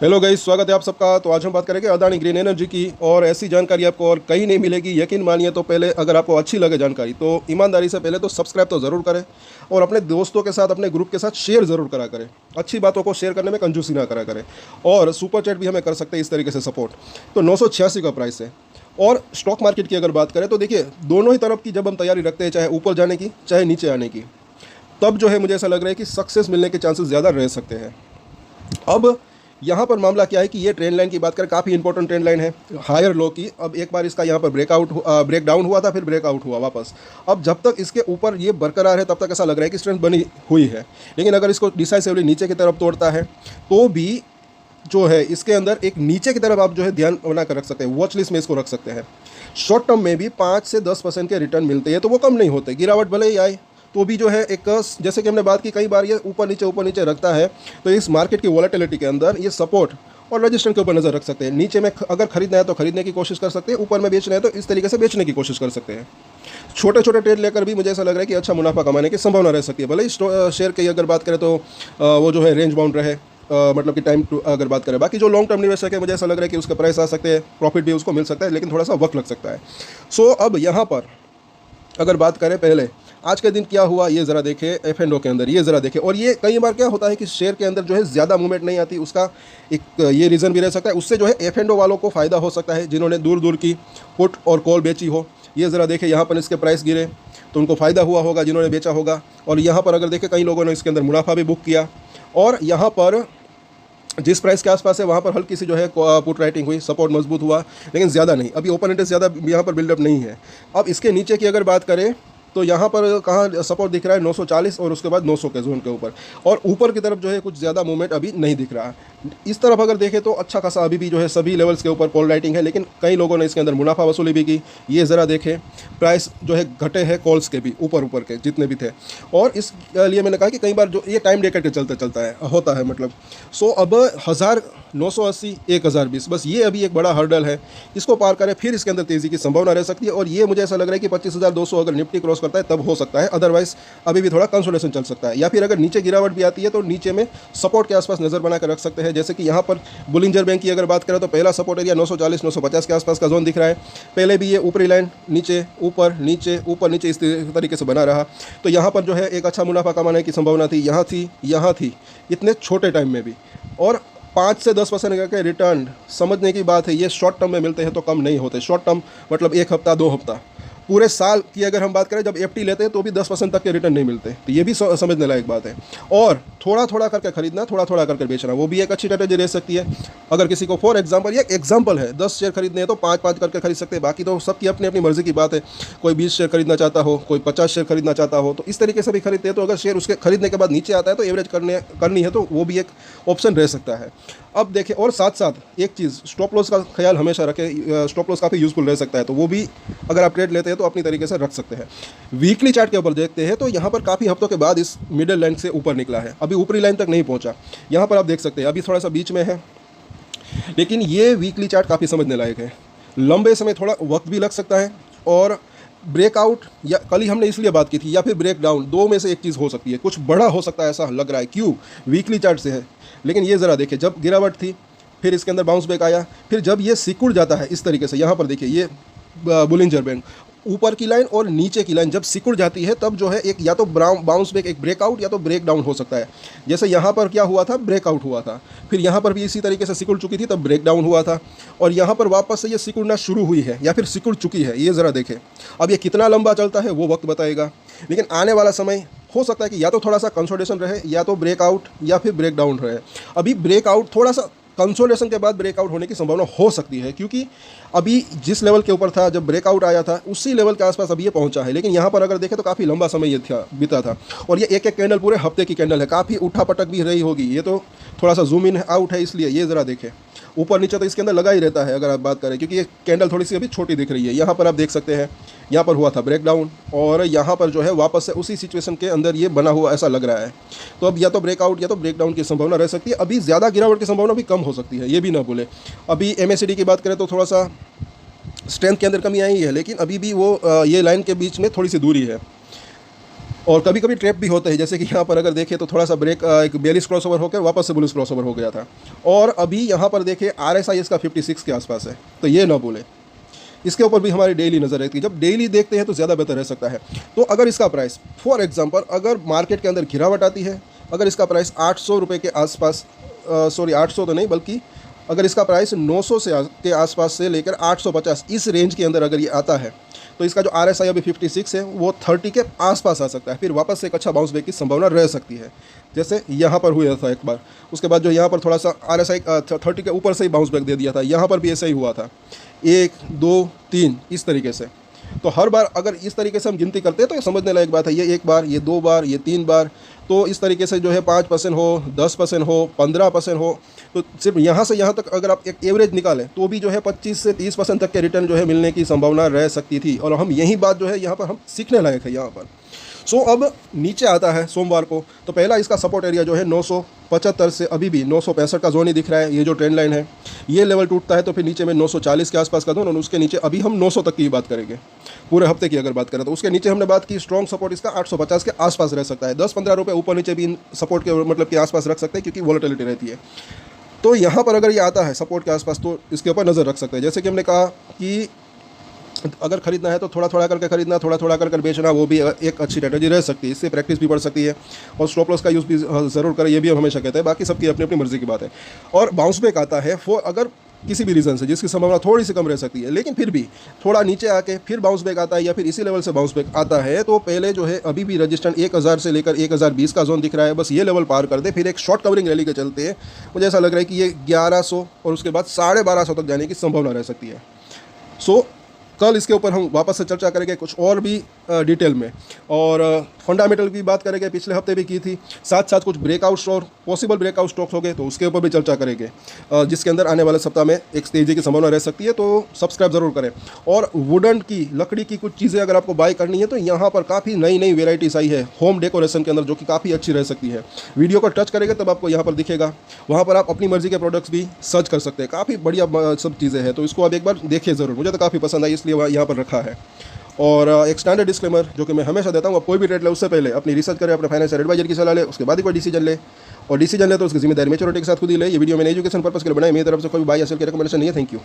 Hello guys, स्वागत है आप सबका। तो आज हम बात करेंगे अदानी ग्रीन एनर्जी की। और ऐसी जानकारी आपको और कहीं नहीं मिलेगी, यकीन मानिए। तो पहले अगर आपको अच्छी लगे जानकारी तो ईमानदारी से पहले तो सब्सक्राइब तो ज़रूर करें और अपने दोस्तों के साथ, अपने ग्रुप के साथ शेयर ज़रूर करा करें। अच्छी बातों को शेयर करने में कंजूसी ना करा करें। और सुपर चैट भी हमें कर सकते हैं इस तरीके से सपोर्ट। तो 986 का प्राइस है। और स्टॉक मार्केट की अगर बात करें तो देखिए, दोनों ही तरफ की जब हम तैयारी रखते हैं, चाहे ऊपर जाने की चाहे नीचे आने की, तब जो है मुझे ऐसा लग रहा है कि सक्सेस मिलने के चांसेस ज़्यादा रह सकते हैं। अब यहाँ पर मामला क्या है कि ये ट्रेंड लाइन की बात करें, काफ़ी इंपॉर्टेंट ट्रेंड लाइन है हायर लो की। अब एक बार इसका यहाँ पर ब्रेक डाउन हुआ था, फिर ब्रेकआउट हुआ वापस। अब जब तक इसके ऊपर ये बरकरार है तब तक ऐसा लग रहा है कि स्ट्रेंथ बनी हुई है। लेकिन अगर इसको डिसाइसिवली नीचे की तरफ तोड़ता है तो भी जो है इसके अंदर एक नीचे की तरफ आप जो है ध्यान बना कर रख सकते हैं, वॉच लिस्ट में इसको रख सकते हैं। शॉर्ट टर्म में भी 5 से 10% के रिटर्न मिलते हैं, तो वो कम नहीं होते। गिरावट भले ही आए तो भी जो है एक, जैसे कि हमने बात की, कई बार ये ऊपर नीचे रखता है। तो इस मार्केट की वॉलेटिलिटी के अंदर ये सपोर्ट और रजिस्टेंस के ऊपर नज़र रख सकते हैं। नीचे में अगर खरीदना है तो खरीदने की कोशिश कर सकते हैं, ऊपर में बेचना है तो इस तरीके से बेचने की कोशिश कर सकते हैं। छोटे छोटे ट्रेड लेकर भी मुझे ऐसा लग रहा है कि अच्छा मुनाफा कमाने की संभावना रह सकती है। भले ही शेयर की अगर बात करें तो वो जो है रेंज बाउंड रहे, मतलब कि टाइम टू अगर बात करें। बाकी जो लॉन्ग टर्म निवेशक है, मुझे ऐसा लग रहा है कि उसका प्राइस आ सकते हैं, प्रॉफिट भी उसको मिल सकता है, लेकिन थोड़ा सा वक्त लग सकता है। सो अब यहाँ पर अगर बात करें पहले आज के दिन क्या हुआ, ये ज़रा देखें F&O के अंदर, ये ज़रा देखें। और ये कई बार क्या होता है कि शेयर के अंदर जो है ज़्यादा मूवमेंट नहीं आती, उसका एक ये रीज़न भी रह सकता है। उससे जो है F&O वालों को फ़ायदा हो सकता है, जिन्होंने दूर दूर की पुट और कॉल बेची हो। ये ज़रा देखें, यहाँ पर इसके प्राइस गिरे तो उनको फ़ायदा हुआ होगा जिन्होंने बेचा होगा। और यहाँ पर अगर देखें, कई लोगों ने इसके अंदर मुनाफा भी बुक किया। और यहाँ पर जिस प्राइस के आसपास है वहाँ पर हल्की सी जो है पुट राइटिंग हुई, सपोर्ट मजबूत हुआ, लेकिन ज़्यादा नहीं। अभी ओपन इंटरेस्ट ज़्यादा यहाँ पर बिल्डअप नहीं है। अब इसके नीचे की अगर बात करें तो यहाँ पर कहाँ सपोर्ट दिख रहा है, 940 और उसके बाद 900 के जोन के ऊपर। और ऊपर की तरफ जो है कुछ ज़्यादा मूवमेंट अभी नहीं दिख रहा। इस तरफ अगर देखें तो अच्छा खासा अभी भी जो है सभी लेवल्स के ऊपर कॉल राइटिंग है, लेकिन कई लोगों ने इसके अंदर मुनाफा वसूली भी की। ये ज़रा देखें, प्राइस जो है घटे हैं कॉल्स के भी, ऊपर के जितने भी थे। और इस लिए मैंने कहा कि कई बार जो ये टाइम डेकेड के चलते चलता है होता है, मतलब सो अब 1980 1020, बस ये अभी एक बड़ा हर्डल है। इसको पार करें फिर इसके अंदर तेज़ी की संभावना रह सकती है। और ये मुझे ऐसा लग रहा है कि 25,200 अगर निफ्टी क्रॉस करता है तब हो सकता है, अदरवाइज अभी भी थोड़ा कंसोलिडेशन चल सकता है। या फिर अगर नीचे गिरावट भी आती है तो नीचे में सपोर्ट के आसपास नज़र बना कर रख सकते हैं। जैसे कि यहाँ पर बुलिंजर बैंक की अगर बात करें तो पहला सपोर्ट एरिया 940 950 के आसपास का जोन दिख रहा है। पहले भी ये ऊपरी लाइन नीचे ऊपर नीचे इस तरीके से बना रहा। तो यहाँ पर जो है एक अच्छा मुनाफा कमाने की संभावना थी, यहाँ थी इतने छोटे टाइम में भी। और 5 से 10% के रिटर्न समझने की बात है। ये शॉर्ट टर्म में मिलते हैं तो कम नहीं होते। शॉर्ट टर्म मतलब एक हफ्ता 2 हफ्ता, पूरे साल की अगर हम बात करें जब FT लेते हैं तो भी 10% तक के रिटर्न नहीं मिलते। तो ये भी समझने लायक बात है। और थोड़ा थोड़ा करके खरीदना, थोड़ा थोड़ा करके बेचना, वो भी एक अच्छी स्ट्रेटेजी रह सकती है। अगर किसी को फॉर एग्जांपल, ये एग्जांपल है, 10 शेयर खरीदने हैं तो 5-5 करके खरीद सकते हैं। बाकी तो सबकी अपनी अपनी मर्जी की बात है। कोई 20 शेयर खरीदना चाहता हो, कोई 50 शेयर खरीदना चाहता हो, तो इस तरीके से भी खरीदते हैं। तो अगर शेयर उसके खरीदने के बाद नीचे आता है तो एवरेज करनी है तो वो भी एक ऑप्शन रह सकता है। अब देखें, और साथ साथ एक चीज़, स्टॉप लॉस का ख्याल हमेशा रखें। स्टॉप लॉस काफ़ी यूज़फुल रह सकता है, तो वो भी अगर आप ट्रेड लेते हैं तो अपनी तरीके से रख सकते हैं। वीकली चार्ट के ऊपर देखते हैं तो यहाँ पर काफ़ी हफ्तों के बाद इस मिडिल लाइन से ऊपर निकला है, अभी ऊपरी लाइन तक नहीं पहुँचा। यहाँ पर आप देख सकते हैं अभी थोड़ा सा बीच में है, लेकिन ये वीकली चार्ट काफ़ी समझने लायक है। लंबे समय थोड़ा वक्त भी लग सकता है। और ब्रेकआउट, या कल ही हमने इसलिए बात की थी, या फिर ब्रेक डाउन, दो में से एक चीज़ हो सकती है। कुछ बड़ा हो सकता है ऐसा लग रहा है, क्यों, वीकली चार्ट से है। लेकिन ये ज़रा देखिए, जब गिरावट थी फिर इसके अंदर बाउंस बैक आया, फिर जब ये सिकुड़ जाता है इस तरीके से, यहाँ पर देखिए ये बुलिंजर बैंक, ऊपर की लाइन और नीचे की लाइन जब सिकुड़ जाती है तब जो है एक या तो बाउंस बैक, एक ब्रेकआउट या तो ब्रेक डाउन हो सकता है। जैसे यहाँ पर क्या हुआ था, ब्रेकआउट हुआ था, फिर यहाँ पर भी इसी तरीके से सिकुड़ चुकी थी तब ब्रेक डाउन हुआ था, और यहाँ पर वापस से ये सिकुड़ना शुरू हुई है या फिर सिकुड़ चुकी है। ये ज़रा देखें, अब ये कितना लंबा चलता है वो वक्त बताएगा। लेकिन आने वाला समय हो सकता है कि या तो थोड़ा सा कंसोलिडेशन रहे, या तो ब्रेकआउट या फिर ब्रेक डाउन रहे। अभी ब्रेकआउट, थोड़ा सा कंसोलिडेशन के बाद ब्रेकआउट होने की संभावना हो सकती है, क्योंकि अभी जिस लेवल के ऊपर था जब ब्रेकआउट आया था उसी लेवल के आसपास अभी ये पहुंचा है। लेकिन यहाँ पर अगर देखें तो काफ़ी लंबा समय ये बीता था, और ये एक एक कैंडल पूरे हफ्ते की कैंडल है, काफ़ी उठा पटक भी रही होगी। ये तो थोड़ा सा जूम इन आउट है, इसलिए ये ज़रा देखें, ऊपर नीचे तो इसके अंदर लगा ही रहता है अगर आप बात करें, क्योंकि ये कैंडल थोड़ी सी अभी छोटी दिख रही है। यहाँ पर आप देख सकते हैं, यहाँ पर हुआ था ब्रेकडाउन, और यहाँ पर जो है वापस से उसी सिचुएशन के अंदर ये बना हुआ ऐसा लग रहा है। तो अब या तो ब्रेकआउट या तो ब्रेकडाउन की संभावना रह सकती है। अभी ज़्यादा गिरावट की संभावना भी कम हो सकती है, ये भी ना भूलें। अभी MACD की बात करें तो थोड़ा सा स्ट्रेंथ के अंदर कमी आई है, लेकिन अभी भी वो ये लाइन के बीच में थोड़ी सी दूरी है। और कभी कभी ट्रैप भी होते हैं, जैसे कि यहाँ पर अगर देखें तो थोड़ा सा ब्रेक एक 42 क्रॉसओवर होकर वापस से बुलिश क्रॉसओवर हो गया था। और अभी यहाँ पर देखें RSI इसका 56 के आसपास है, तो ये ना भूलें, इसके ऊपर भी हमारी डेली नज़र रहती है। जब डेली देखते हैं तो ज़्यादा बेहतर रह सकता है। तो अगर इसका प्राइस फॉर एग्जांपल अगर मार्केट के अंदर गिरावट आती है, अगर इसका प्राइस 800 रुपये के आसपास, सॉरी 800 तो नहीं, बल्कि अगर इसका प्राइस 900 के आसपास से लेकर 850 इस रेंज के अंदर अगर ये आता है, तो इसका जो RSI अभी 56 है वो 30 के आसपास आ सकता है। फिर वापस से एक अच्छा बाउंस बैक की संभावना रह सकती है, जैसे यहाँ पर हुआ था एक बार। उसके बाद जो यहाँ पर थोड़ा सा RSI 30 के ऊपर से ही बाउंस बैक दे दिया था, यहाँ पर भी ऐसा ही हुआ था, 1 2 3 इस तरीके से। तो हर बार अगर इस तरीके से हम गिनती करते हैं तो ये समझने लायक बात है। ये 1 बार, ये 2 बार, ये 3 बार, तो इस तरीके से जो है 5% हो, 10% हो, 15% हो, तो सिर्फ यहाँ से यहाँ तक अगर आप एक एवरेज निकालें तो भी जो है 25 से 30% तक के रिटर्न जो है मिलने की संभावना रह सकती थी। और हम यही बात जो है यहाँ पर हम सीखने लायक है यहाँ पर। सो अब नीचे आता है सोमवार को, तो पहला इसका सपोर्ट एरिया जो है 975 से अभी भी 965 का जोन ही दिख रहा है। ये जो ट्रेंड लाइन है, ये लेवल टूटता है तो फिर नीचे में 940 के आसपास का जोन, और उसके नीचे अभी हम 900 तक की बात करेंगे। पूरे हफ्ते की अगर बात करें तो उसके नीचे हमने बात की स्ट्रॉन्ग सपोर्ट इसका 850 के आसपास रह सकता है। 10-15 रुपये ऊपर नीचे भी इन सपोर्ट के मतलब के आसपास रख सकते हैं, क्योंकि वॉलेटिलिटी रहती है। तो यहाँ पर अगर ये आता है सपोर्ट के आसपास तो इसके ऊपर नज़र रख सकते हैं। जैसे कि हमने कहा कि अगर खरीदना है तो थोड़ा थोड़ा करके खरीदना, थोड़ा थोड़ा कर बेचना, वो भी एक अच्छी स्ट्रेटजी रह सकती है। इससे प्रैक्टिस भी बढ़ सकती है, और स्टॉप लॉस का यूज़ भी ज़रूर करें, ये भी हम हमेशा कहते हैं। बाकी सबकी अपनी अपनी मर्जी की बात है। और बाउंस बैक आता है फॉर अगर किसी भी रीज़न से जिसकी संभावना थोड़ी सी कम रह सकती है, लेकिन फिर भी थोड़ा नीचे आके फिर बाउंस बैक आता है या फिर इसी लेवल से बाउंस बैक आता है, तो पहले जो है अभी भी रजिस्टेंस 1000 से लेकर 1020 का जोन दिख रहा है। बस ये लेवल पार कर दे, फिर एक शॉर्ट कवरिंग रैली के चलते मुझे ऐसा लग रहा है कि ये 1100 और उसके बाद 1250 तक जाने की संभावना रह सकती है। सो कल इसके ऊपर हम वापस से चर्चा करेंगे कुछ और भी डिटेल में, और फंडामेंटल की बात करेंगे, पिछले हफ्ते भी की थी। साथ साथ कुछ breakout stock, possible breakout stocks हो गए तो उसके ऊपर भी चर्चा करेंगे, जिसके अंदर आने वाले सप्ताह में एक तेजी की संभावना रह सकती है। तो सब्सक्राइब ज़रूर करें। और वुडन की लकड़ी की कुछ चीज़ें अगर आपको बाय करनी है तो यहाँ पर काफ़ी नई नई वेराइटीज आई है होम डेकोरेशन के अंदर, जो कि काफ़ी अच्छी रह सकती है। वीडियो को टच करेंगे तब आपको यहाँ पर दिखेगा, वहाँ पर आप अपनी मर्जी के प्रोडक्ट्स भी सर्च कर सकते हैं। काफ़ी बढ़िया सब चीज़ें हैं, तो इसको आप एक बार देखिए ज़रूर। मुझे तो काफ़ी पसंद आई, इसलिए यहाँ पर रखा है। और एक स्टैंडर्ड डिस्क्लेमर जो कि मैं हमेशा देता हूँ, आप कोई भी ट्रेड ले उससे पहले अपनी रिसर्च करें, अपने फाइनेंशियल एडवाइजर की सलाह ले, उसके बाद ही कोई डिसीजन ले। और डिसीजन ले तो उसकी जिम्मेदारी मैच्योरिटी के साथ खुद ही ले। ये वीडियो मैंने एजुकेशन पर्पस के लिए बनाई, मेरी तरफ से कोई बाय या सेल की रिकमेंडेशन नहीं है। Thank you.